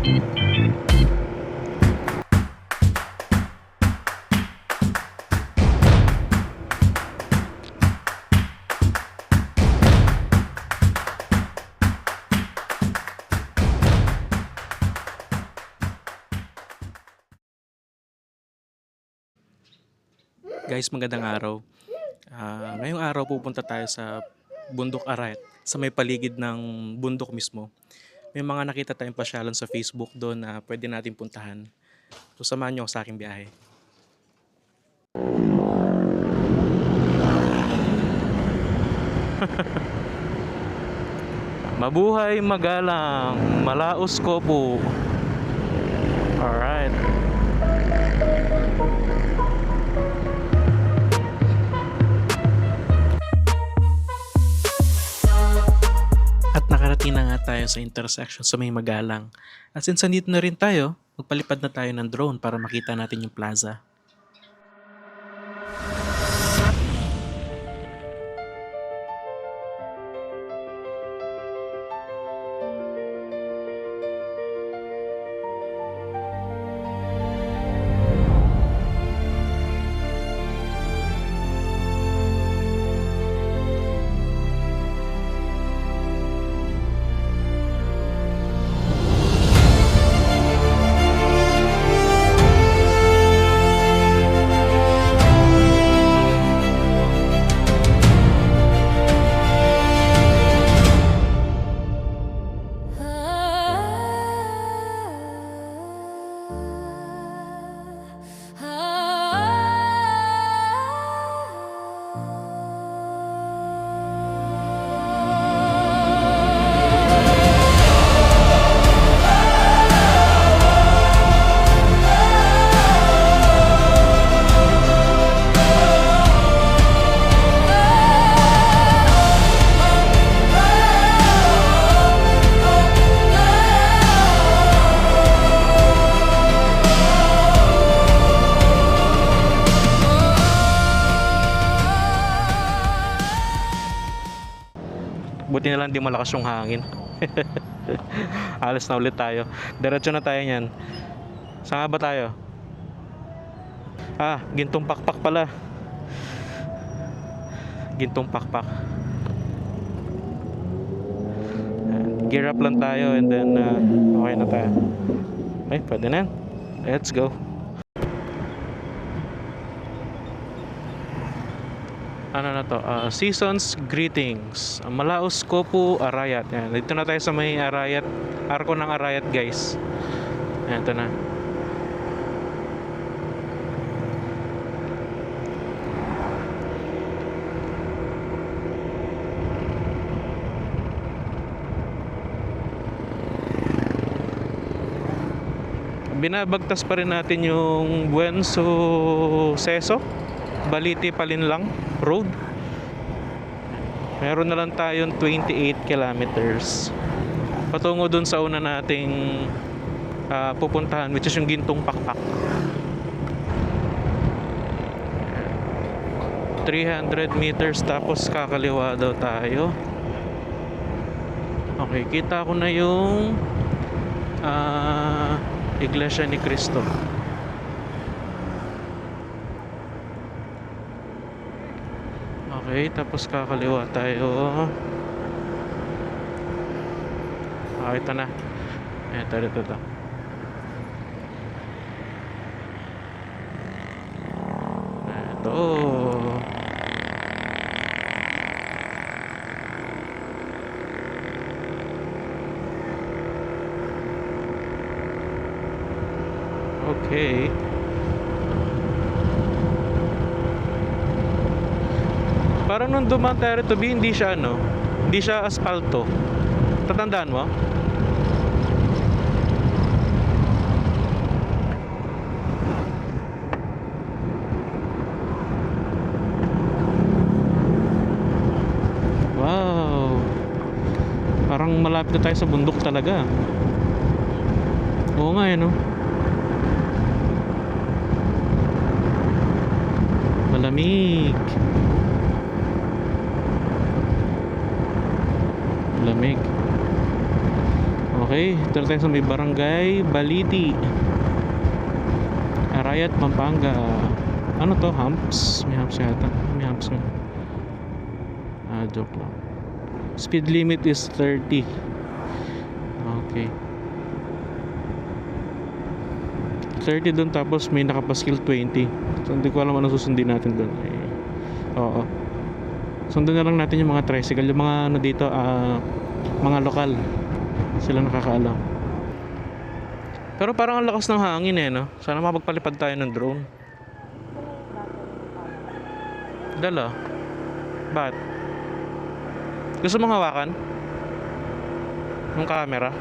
Guys, magandang araw. Ngayong araw pupunta tayo sa Bundok Arayat, sa may paligid ng bundok mismo. May mga nakita tayong pasyalan sa Facebook doon na pwede natin puntahan. So samahan niyo ako sa aking biyahe. Mabuhay magalang, malaos ko po. Alright. At nakarating na nga tayo sa intersection sa may Magalang. At since nandito na rin tayo, magpalipad na tayo ng drone para makita natin yung plaza. Buti na lang di malakas yung hangin. Alas na ulit tayo. Diretso na tayo niyan. Saan nga ba tayo? Gintong Pakpak pala. Gintong Pakpak. Gear up lang tayo and then okay na tayo. Okay, pwede na. Let's go. Ano na to? Seasons Greetings. Malaos ko po Arayat. Yan. Dito na tayo sa may Arayat. Arko ng Arayat, guys. Yan, ito na. Binabagtas pa rin natin yung Buenso Seso, Balite Palinlang Road. Meron na lang tayong 28 kilometers patungo dun sa una nating pupuntahan, which is yung Gintong Pakpak. 300 meters tapos kakaliwa daw tayo. Okay, kita ko na yung Iglesia ni Cristo. Okay, tapos kakaliwa tayo. Ito na. Ito. Ito. Okay. Parang nung dumaan tayo rito, hindi siya hindi siya asfalto. Tatandaan mo? Wow. Parang malapit na tayo sa bundok talaga. Oo nga, no? Malamig. Lamig. Okay, ito na tayo sa may barangay Baliti, Arayat, Pampanga. Ano to? Humps? May humps yata. May humps nga. Joke lang. Speed limit is 30. Okay. 30 doon, tapos may nakapaskil 20. So hindi ko alam ano susundin natin doon. Oo. Sundan na lang natin yung mga tricycle, yung mga ano dito, mga lokal. Sila nakakaalam. Pero parang ang lakas ng hangin no? Sana makapagpalipad tayo ng drone. Dala. Ba't? Gusto mong hawakan? Yung camera?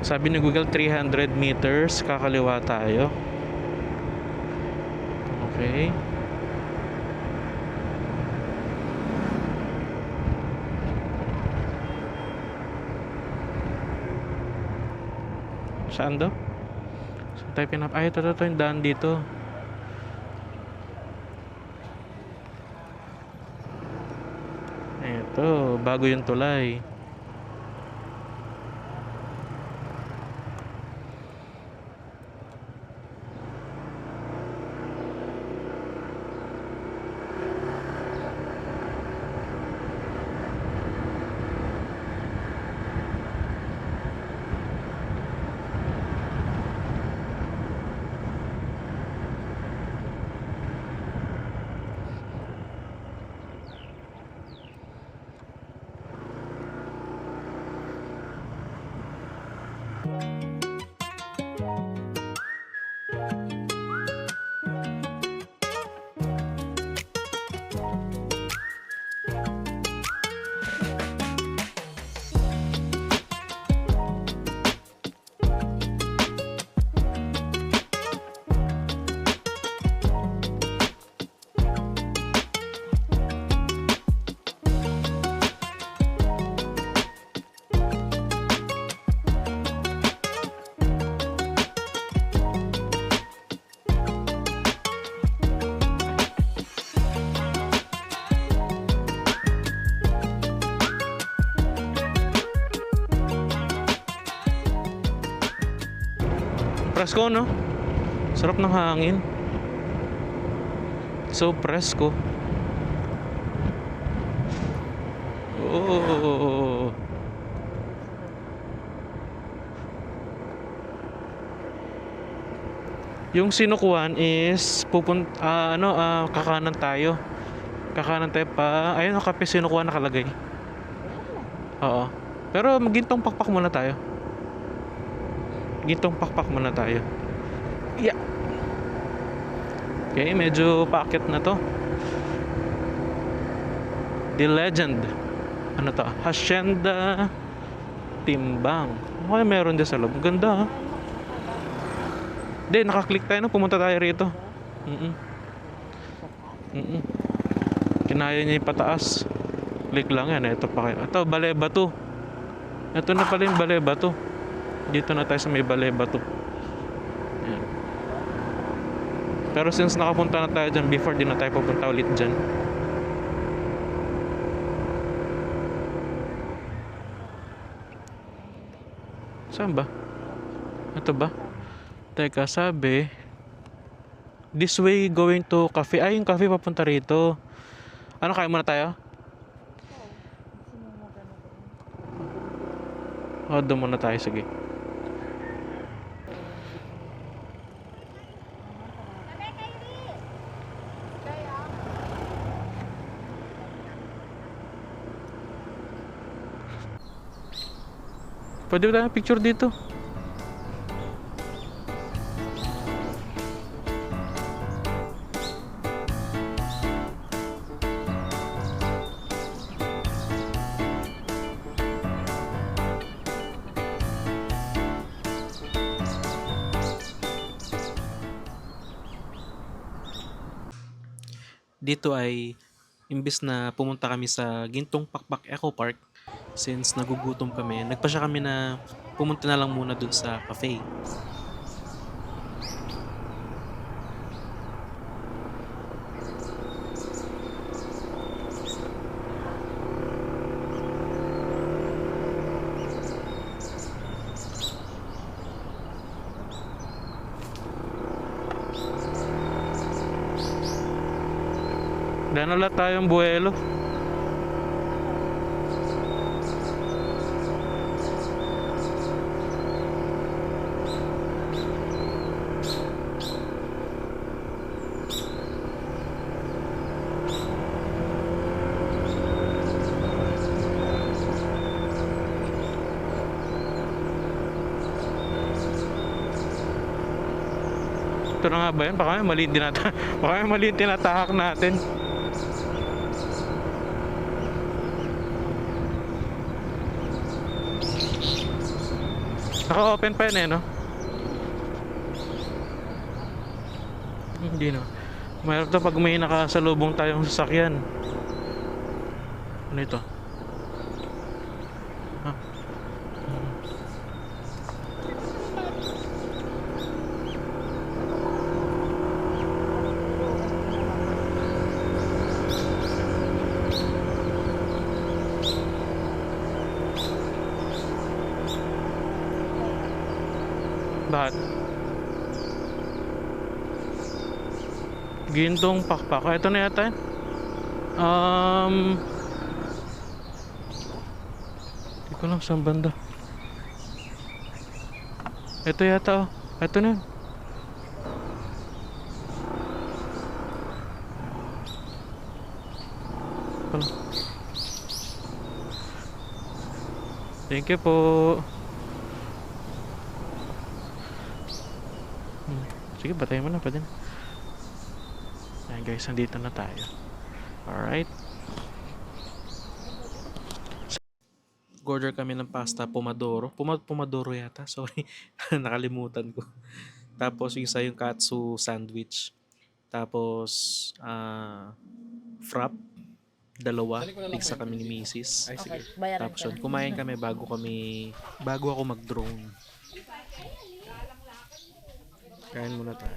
Sabi ni Google 300 meters, kakaliwa tayo. Okay. Saan do? Saan tayo ay, ito yung daan dito. Ito, bago yung tulay. Presko, no? Sarap ng hangin. So presko. Oh. Yung sinukuan is kakanan tayo. Kakanan tayo pa. Ayun, ang kape sinukuan nakalagay. Oo. Pero magintong pakpak muna tayo. Gintong pakpak muna tayo. Yeah. Okay, medyo paakyat na to. The Legend. Ano to? Hacienda Timbang. Okay, meron din sa loob. Ganda, ha? Hindi, nakaklik tayo na. Pumunta tayo rito. Kinaya niya yung pataas. Click lang yan. Ito pa kayo. Ito, Baleba to. Ito na pala yung Baleba to. Dito na tayo sa may Baleba to. Ayan. Pero since nakapunta na tayo dyan before, di na tayo pupunta ulit dyan. Saan ba? Ito ba? Teka, sabi this way going to cafe. Ay, yung cafe papunta rito. Ano, kaya muna tayo? Doon muna tayo, sige. Pwede ba tayong picture dito? Dito ay imbis na pumunta kami sa Gintong Pakpak Eco Park, since nagugutom kami, nagpasya kami na pumunta na lang muna dun sa cafe. Dahil wala tayong buwelo. Ito na nga ba yan? Baka may mali yung tinatahak natin. Naka-open pa yun eh, no? Hindi no. Mahirap to pag may nakasalubong tayong sasakyan. Ano ito? Ah. Bakit? Gintong pakpak. Ito na yata yun. Hindi ko lang saan banda. Ito yata oh. Ito na yun. Thank you po. Sige, batayin mo na. Pwede na. Ayan guys, nandito na tayo. Alright. Order kami ng pasta pomodoro. Pomodoro yata. Sorry. Nakalimutan ko. Tapos yung isa yung katsu sandwich. Tapos frap. Dalawa. Tigsa kami ni Mrs. Okay, bayaran Tapos ka yun, na. kumain kami bago ako mag-drone. Kain muna tayo.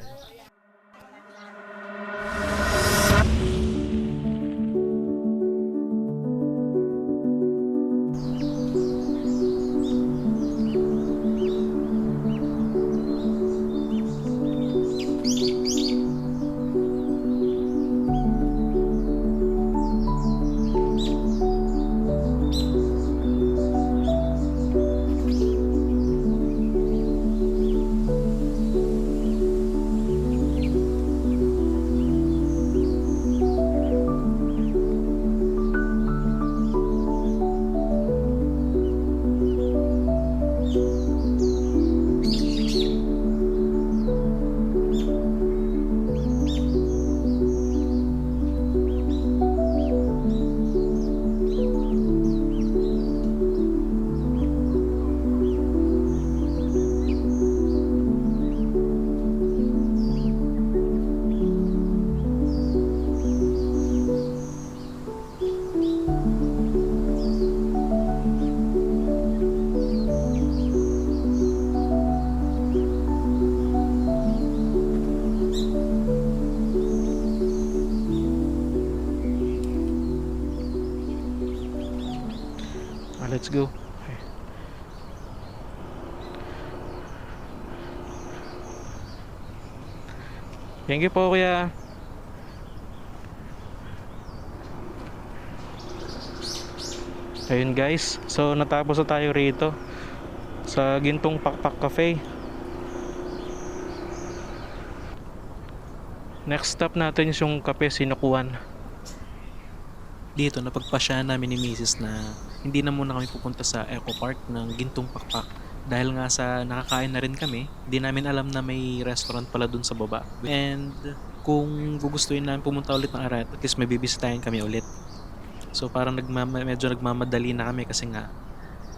Let's go. Okay. Thank you po kuya. Ayun guys, so natapos na tayo rito sa Gintong Pakpak Cafe. Next stop natin yung Cafe Sinukuan. Dito napagpasyahan namin ni Mrs. na hindi na muna kami pupunta sa Eco Park ng Gintong Pakpak dahil nga sa nakakain na rin kami, di namin alam na may restaurant pala dun sa baba. And kung gugustuhin namin pumunta ulit ng Arayat, at least may bibisitahin kami ulit. So parang medyo nagmamadali na kami kasi nga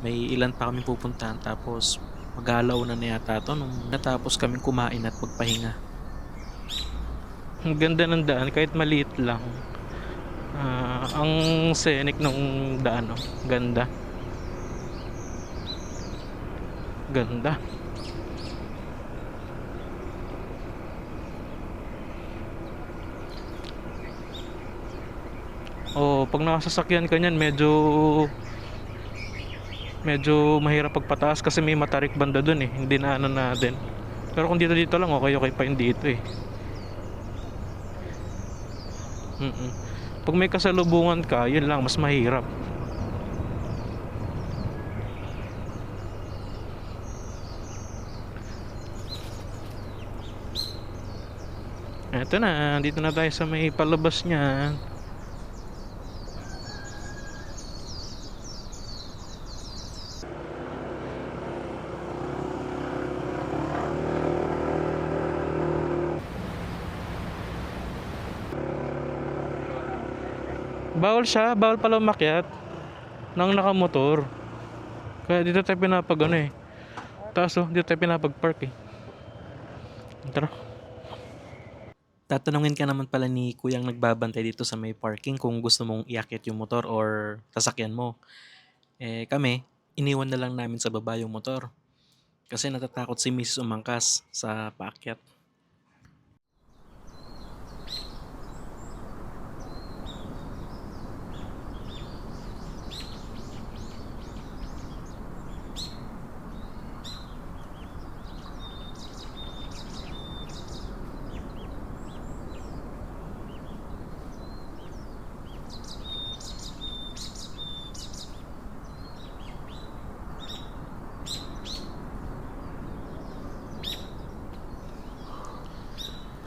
may ilan pa kami pupuntahan, tapos mag-aalaw na yata to nung natapos kaming kumain at magpahinga. Ang ganda ng daan kahit maliit lang. Ang scenic nung daan, oh. Ganda. Ganda. Oh, pag nakasasakyan ka niyan, medyo mahirap pagpataas kasi may matarik banda dun eh. Hindi na ano na din. Pero kung dito lang, okay pa yung dito eh. Mm. Pag may kasalubungan ka, yun lang, mas mahirap. Eto na, dito na tayo sa may palabas niya. Bawal siya, bawal pala umakyat ng nakamotor. Kaya dito tayo pinapag ano eh. Taas oh, dito tayo pinapag-park eh. Tara. Tatanungin ka naman pala ni kuyang nagbabantay dito sa may parking kung gusto mong iakyat yung motor or sasakyan mo. Eh kami, iniwan na lang namin sa baba yung motor. Kasi natatakot si Mrs. umangkas sa paakyat.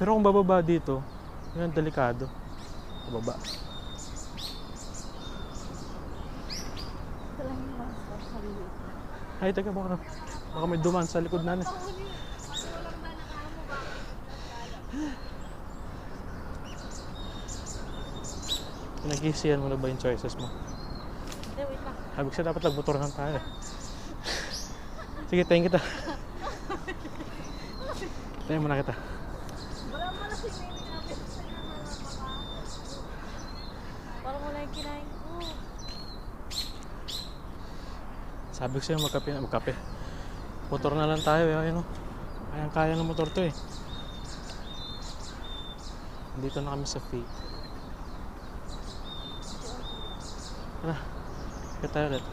Pero kung bababa dito, yun delikado. Bababa. Ay, teka, baka may dumaan sa likod namin. Pinag-iisiyan mo na ba yung choices mo? Hindi, wait lang. Habig siya dapat nagmotor lang tayo eh. Sige, tayo kita. Tayo muna kita. Wala mo na si Mimi namin sa iyo na baka. Parang wala yung kinain ko. Sabi ko sa'yo magkape. Motor na lang tayo eh. Ayun o. Kaya ng motor to eh. Dito na kami sa Faith. Tara. Kaya tayo ulit.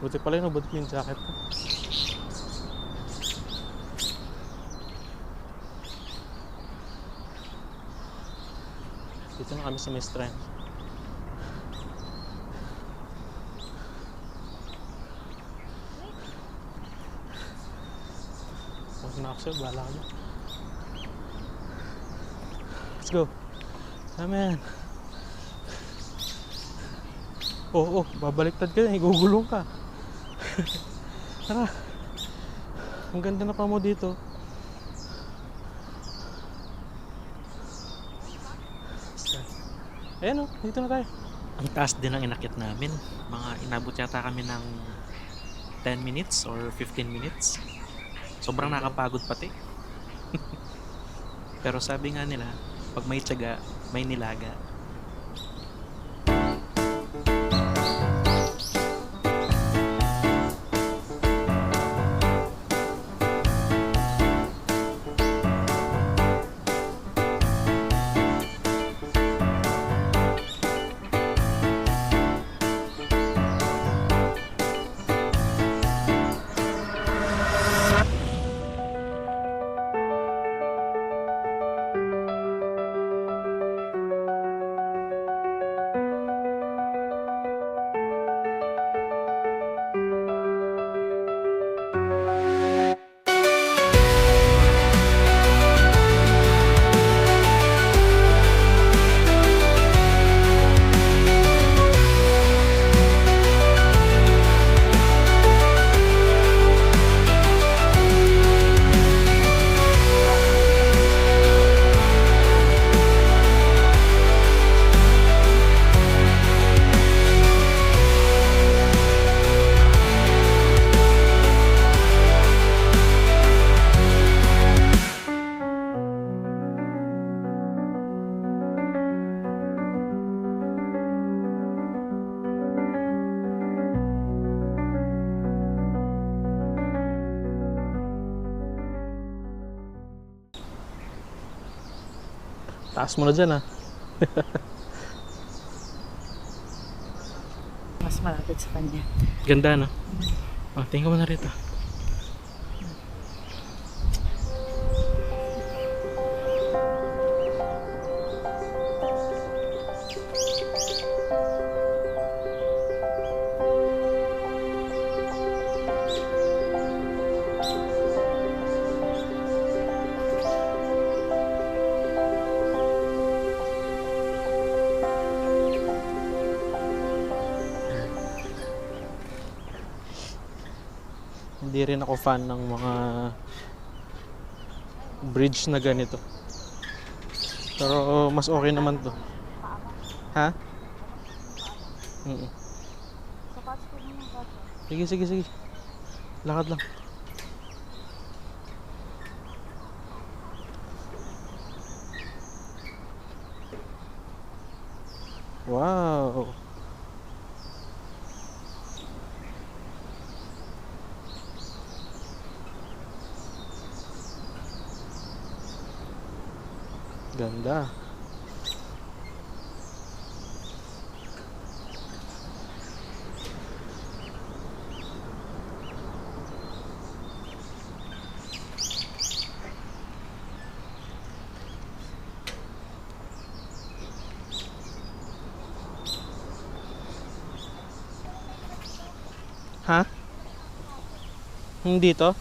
Buti pala yun, buti yung jacket ko. Dito na kami sa may Strand. Huwag na ako, bahala ka dyan. Let's go. Amen. Oo, babaliktad ka na, igugulong ka. Tara. Ang ganda na pa mo dito. Ayan o, dito na tayo. Ang taas din ang inakyat namin. Mga inabot yata kami ng 10 minutes or 15 minutes. Sobrang nakapagod pati. Pero sabi nga nila, pag may tiyaga, may nilaga. Taas mo na dyan ah. Mas malapit sa kanya. Ganda no? Oh, tingin ko na rito. Hindi rin ako fan ng mga bridge na ganito. Pero mas okay naman to. Ha? Mm. Sapatos ko muna ka. Sige, sige, sige. Lakad lang. Wow. Ganda. Ha? Hindi to?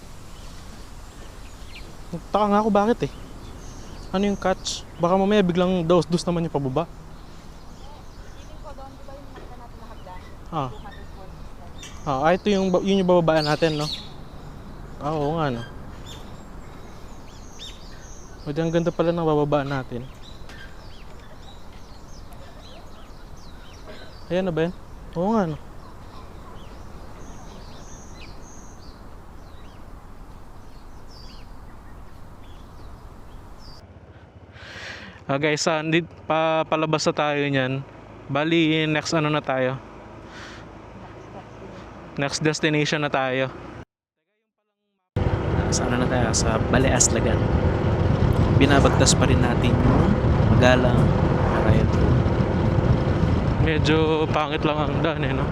Nagtaka nga ako bakit eh. Ano yung catch? Baka mamaya biglang dos naman yung pababa. Feeling ko doon, di ba yung nakita natin na hagdan? Ah. 240. Ito yung, yun yung bababaan natin, no? Oo nga, no? Pwede ang ganda pala ng bababaan natin. Ayan na ba yan? Oo nga, no? Guys, palabas na tayo niyan. Bali, next ano na tayo? Next destination na tayo. Sana na tayo sa Baleaslagan. Binabagtas pa rin natin yung Magalang Arayat Road. Medyo pangit lang ang daan eh, no?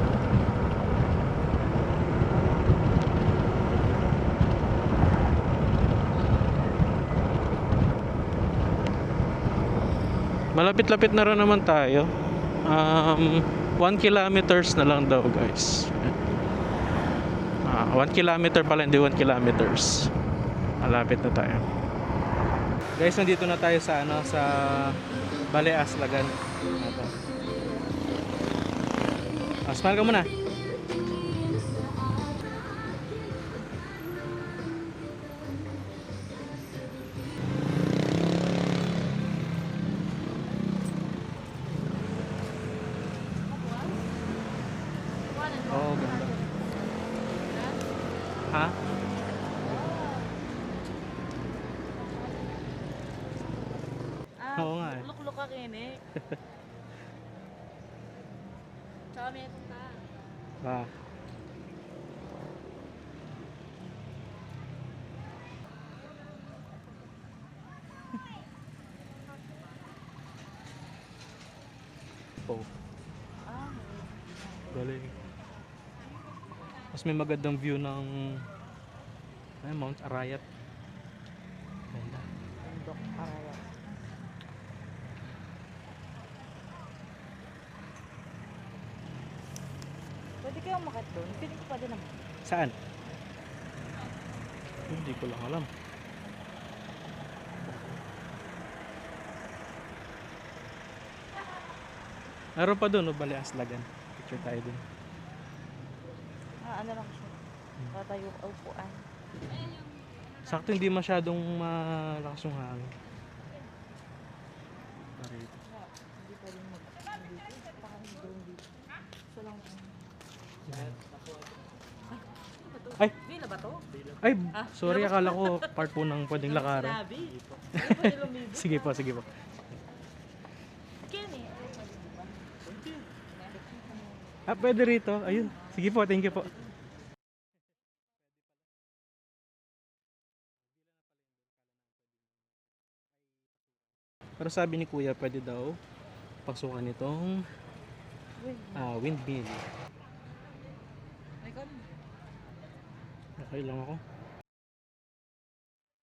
Malapit-lapit na rin naman tayo. 1 kilometers na lang daw, guys. 1 kilometer pala, hindi 1 kilometers. Malapit na tayo. Guys, nandito na tayo sa sa Baleaslagan. Ito. Smile ka muna. Oh, ganda. Ha? Oo nga eh. Lukluk ka kini. Tsaka meron ka. Ah. Oh, Ah, galing. Mas may magandang view ng Mount Arayat. Ganda. bundok Arayat. Pwede kayong umakyat doon? Feeling ko pwede naman. Saan? Hindi ko lang alam. Meron pa doon, Baleaslagan. Picture tayo doon. Ano lang siya. Tatayo upuan. Sakto hindi masyadong malakas yung hangin. Parito. Hindi pa rin dito. Baka doon dito. So lang. Ay! Vila ba to? Ay! Sorry, akala ko part po ng pwedeng lakaran. Sinabi. Sige po, sige po. Kenny. Pwede rito. Ayun. Sige po, thank you po. Pero sabi ni kuya, pwede daw pasukan itong Wait. windmill. Ay, kon. Okay lang ako. Pwede na ako magpalipad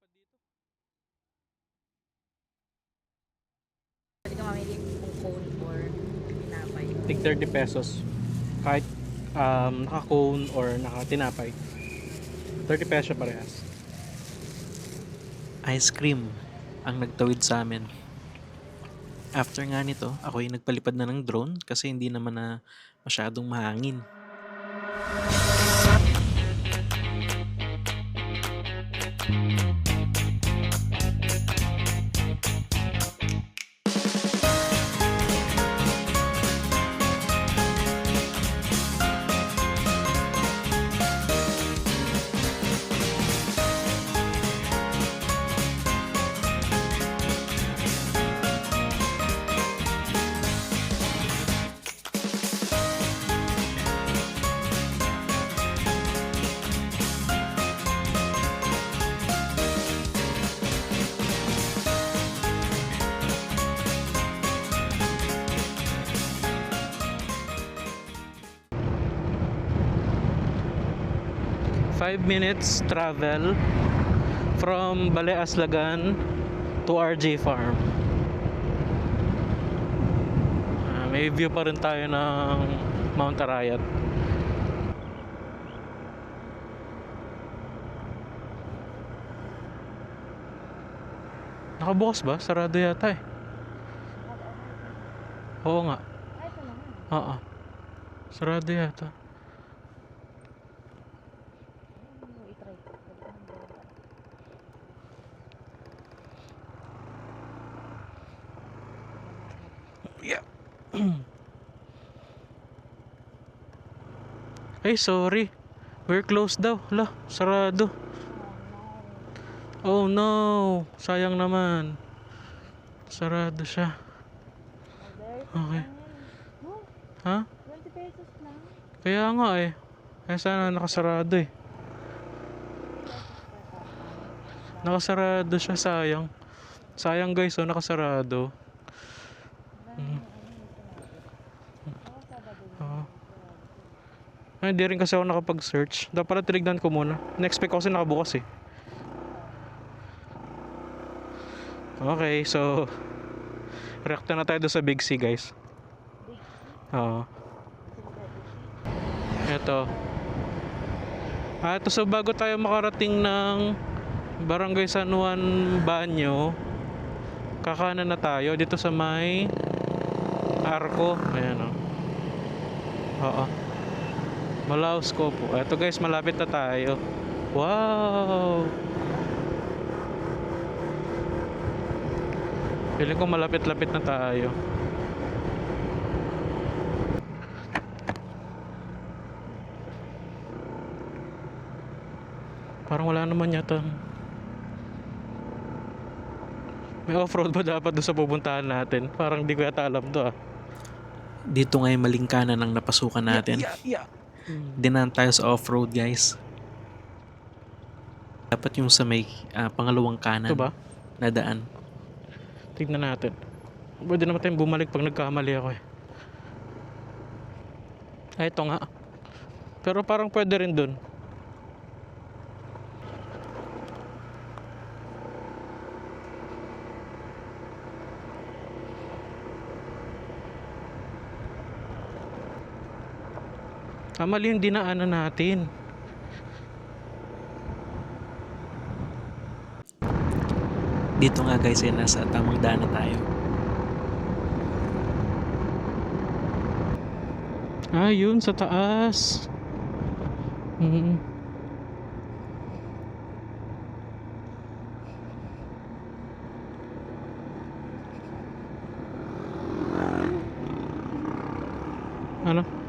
dito. Pwede ka mamili kung cone or tinapay. Tig 30 pesos. Kahit naka-cone or naka-tinapay. 30 pesos parehas. Ice cream ang nagtawid sa amin. After nga nito, ako yung nagpalipad na ng drone kasi hindi naman na masyadong mahangin. Five minutes travel from Balay Aslagan to RJ Farm. May view pa rin tayo ng Mount Arayat. Nakabukas ba? Sarado yata eh. Oo nga. Ay, ito naman. Oo. Sarado yata. I-try. Pwede ka nang gawin. Yeah. Ay, sorry. We're closed daw. Hala, sarado. Oh no. Sayang naman. Sarado siya. Okay. No, Ha? 20 pesos lang. Kaya nga eh. Kaya sana nakasarado eh. Nakasarado siya, sayang. Sayang guys, oh, nakasarado. Oo. Ay, hindi rin kasi ako nakapag-search. Dapat pala tinignan ko muna. Na-expect ko kasi nakabukas eh. Okay, so react na tayo doon sa Big C guys. Oo. Ito. Ito, so bago tayo makarating ng Barangay San Juan Banyo, kakanan na tayo dito sa may Arco. Ayan o. Oo. Malaos ko po. Ito guys, malapit na tayo. Wow! Feeling ko malapit-lapit na tayo. Parang wala naman yata. May off-road ba dapat doon sa pupuntahan natin? Parang di ko yata alam to ah. Dito nga yung maling kanan ang napasukan natin. Dinaan tayo sa off-road guys. Dapat yung sa may pangalawang kanan. Ito ba? Na daan. Tignan natin. Pwede naman tayong bumalik pag nagkamali ako eh. Ay, ito nga. Pero parang pwede rin dun. Mali yung dinaanan natin. Dito nga guys, ay nasa tamang daan na tayo. Yun sa taas. Ano?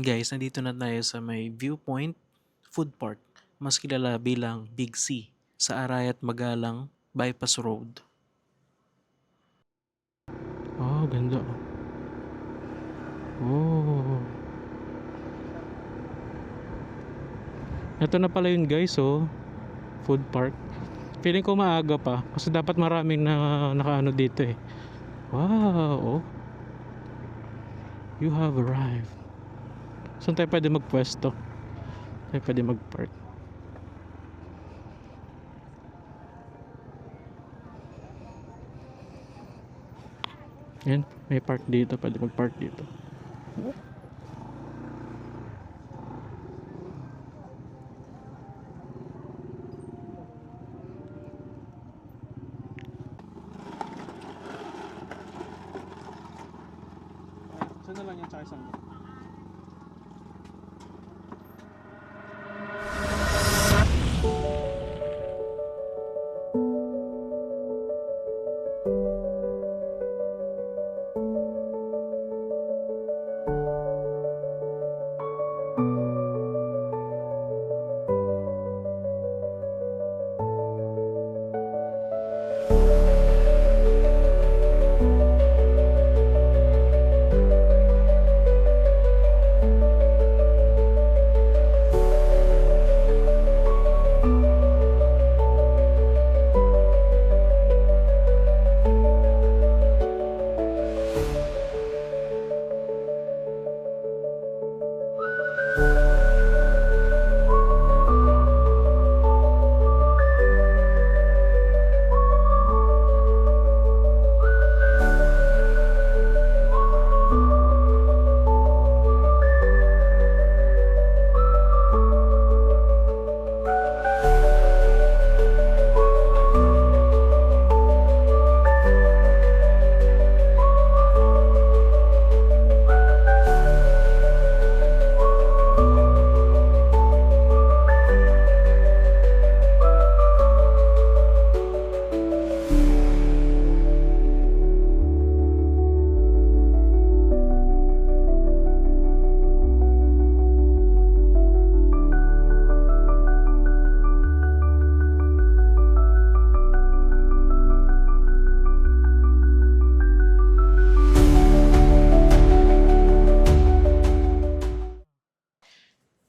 guys, nandito na tayo sa may Viewpoint Food Park, mas kilala bilang Big C, sa Arayat Magalang Bypass Road. Oh, ganda. Oh. Ito na pala yun guys, oh. Food park. Feeling ko maaga pa kasi dapat maraming na nakaano dito eh. Wow, oh. You have arrived. Saan tayo pwede magpwesto? Tayo pwede magpark. Yan, may park dito. Pwede magpark dito. Saan na lang yan sa isang?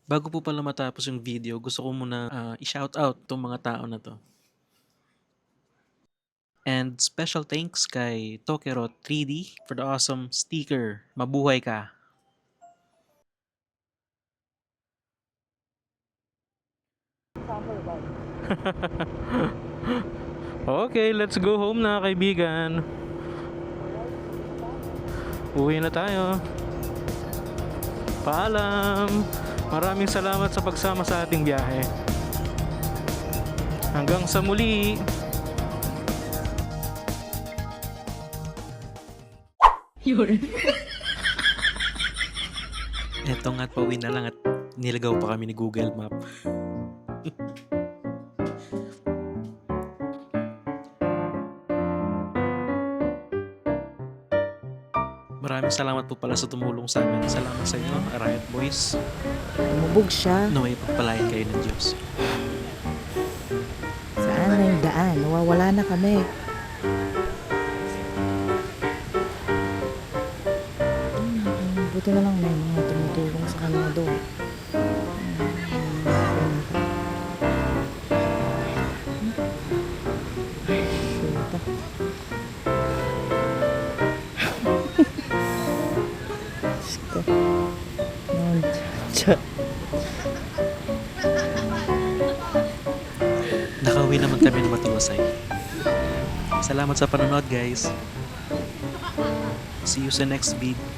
Bago po pala matapos yung video, gusto ko muna i-shoutout tong mga tao na to. And special thanks kay Tokero 3D for the awesome sticker. Mabuhay ka! Okay, let's go home na kaibigan. Uwi na tayo. Paalam! Maraming salamat sa pagsama sa ating biyahe. Hanggang sa muli! Yun. Eto nga't pauwi na lang at nilagaw pa kami ni Google Map. Maraming salamat po pala sa tumulong sa amin. Salamat sa inyo, Arayat Boys. Lumubog siya. Naway pagpalain kayo ng Diyos. Saan na yung daan? Nawawala na kami. Buti na lang may mga tumutulong sa kanila doon. Nakauwi naman kami ng matiwasay. Salamat sa panonood guys. See you sa next video.